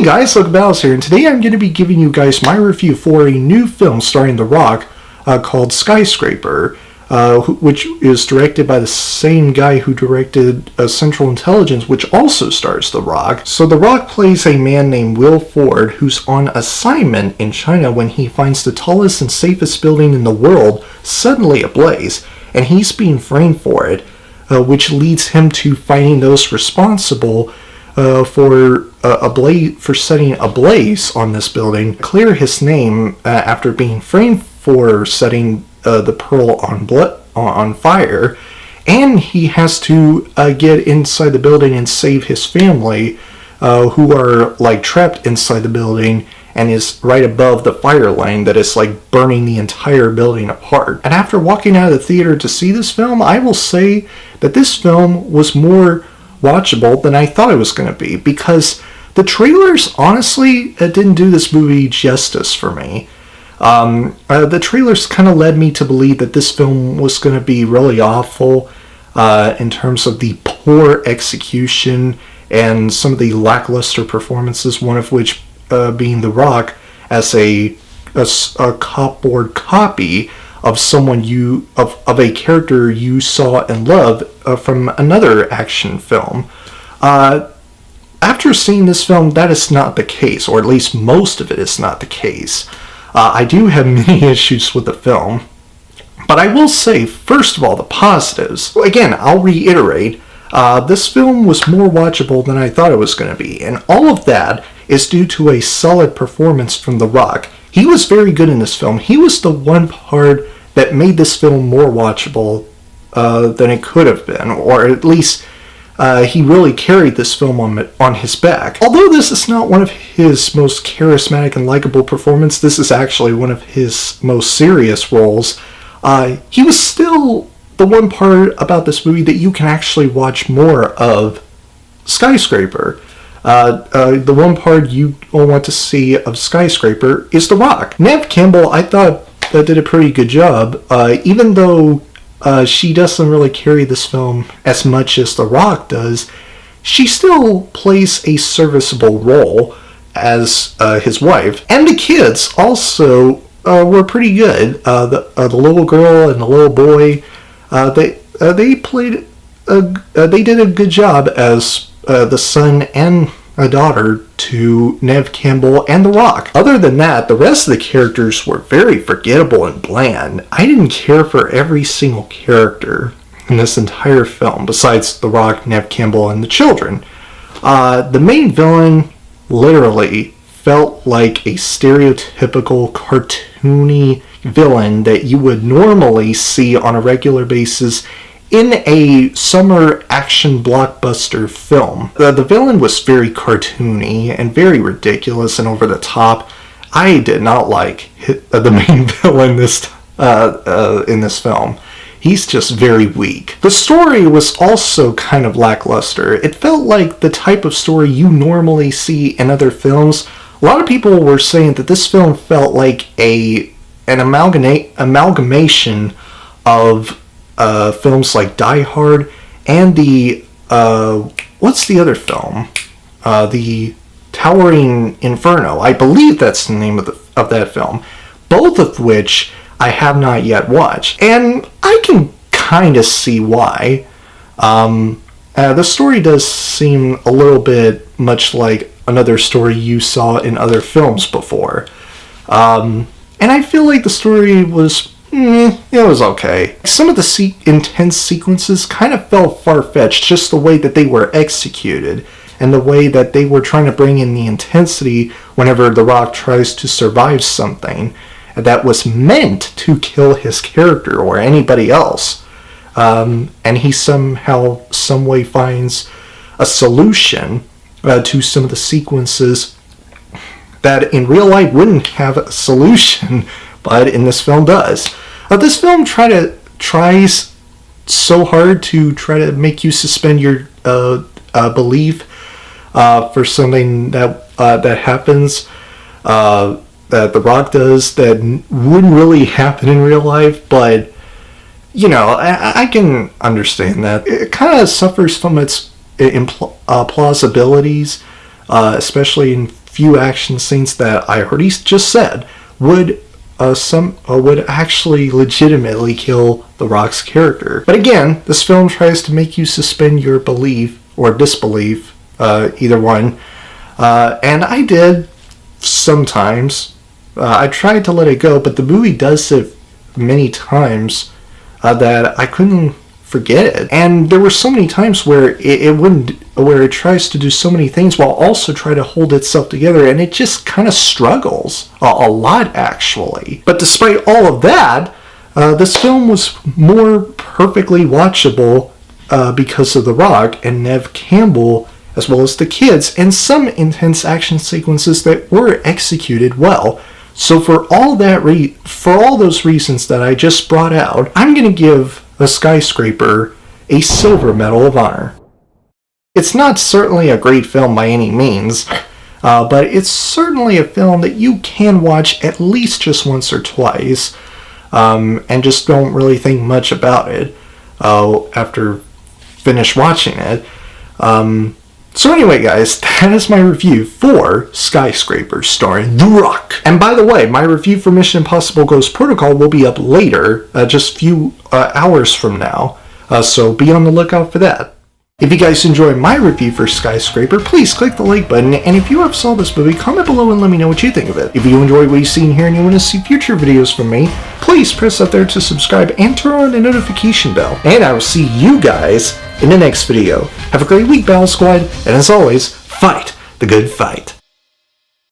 Hey guys, Logan here, and today I'm going to be giving you guys my review for a new film starring The Rock called Skyscraper, which is directed by the same guy who directed Central Intelligence, which also stars The Rock. So The Rock plays a man named Will Ford who's on assignment in China when he finds the tallest and safest building in the world suddenly ablaze, and he's being framed for it, which leads him to finding those responsible for setting a blaze on this building, clear his name after being framed for setting the pearl on fire, and he has to get inside the building and save his family, who are like trapped inside the building and is right above the fire line that is like burning the entire building apart. And after walking out of the theater to see this film, I will say that this film was more watchable than I thought it was going to be, because the trailers honestly didn't do this movie justice for me. The trailers kind of led me to believe that this film was going to be really awful in terms of the poor execution and some of the lackluster performances, one of which being The Rock as a cupboard copy of someone of a character you saw and loved from another action film. After seeing this film, that is not the case, or at least most of it is not the case. I do have many issues with the film, but I will say, first of all, the positives. Again, I'll reiterate, this film was more watchable than I thought it was going to be, and all of that is due to a solid performance from The Rock. He was very good in this film. He was the one part that made this film more watchable than it could have been, or at least he really carried this film on his back. Although this is not one of his most charismatic and likable performances, this is actually one of his most serious roles. He was still the one part about this movie that you can actually watch more of Skyscraper. The one part you will want to see of Skyscraper is The Rock. Neve Campbell, I thought, did a pretty good job, even though she doesn't really carry this film as much as The Rock does. She still plays a serviceable role as his wife, and the kids also were pretty good. The little girl and the little boy, they played. They did a good job as the son and a daughter to Neve Campbell and The Rock. Other than that, the rest of the characters were very forgettable and bland. I didn't care for every single character in this entire film, besides The Rock, Neve Campbell, and the children. The main villain literally felt like a stereotypical cartoony villain that you would normally see on a regular basis in a summer action blockbuster film. The villain was very cartoony and very ridiculous and over the top. I did not like the main villain in this film. He's just very weak. The story was also kind of lackluster. It felt like the type of story you normally see in other films. A lot of people were saying that this film felt like an amalgamation of films like Die Hard and the what's the other film? The Towering Inferno. I believe that's the name of that film. Both of which I have not yet watched, and I can kind of see why. The story does seem a little bit much like another story you saw in other films before, and I feel like the story was. It was okay. Some of the intense sequences kind of felt far-fetched, just the way that they were executed, and the way that they were trying to bring in the intensity whenever The Rock tries to survive something that was meant to kill his character or anybody else. And he somehow, some way finds a solution to some of the sequences that in real life wouldn't have a solution, but in this film does. This film tries so hard to try to make you suspend your belief for something that happens, that The Rock does, that wouldn't really happen in real life, but, you know, I can understand that. It kind of suffers from its implausibilities, especially in few action scenes that I already just said would actually legitimately kill The Rock's character. But again, this film tries to make you suspend your belief or disbelief, either one, and I did sometimes. I tried to let it go, but the movie does it many times that I couldn't forget it. And there were so many times where it tries to do so many things while also try to hold itself together, and it just kind of struggles a lot, actually. But despite all of that, this film was more perfectly watchable because of The Rock and Neve Campbell, as well as the kids, and some intense action sequences that were executed well. So for all those reasons that I just brought out, I'm going to give The Skyscraper a silver medal of honor. It's not certainly a great film by any means, but it's certainly a film that you can watch at least just once or twice, and just don't really think much about it after finish watching it. So anyway, guys, that is my review for Skyscraper starring The Rock. And by the way, my review for Mission Impossible Ghost Protocol will be up later, just a few hours from now, so be on the lookout for that. If you guys enjoyed my review for Skyscraper, please click the like button, and if you have saw this movie, comment below and let me know what you think of it. If you enjoyed what you've seen here and you want to see future videos from me, please press up there to subscribe and turn on the notification bell. And I will see you guys in the next video. Have a great week, Battle Squad, and as always, fight the good fight.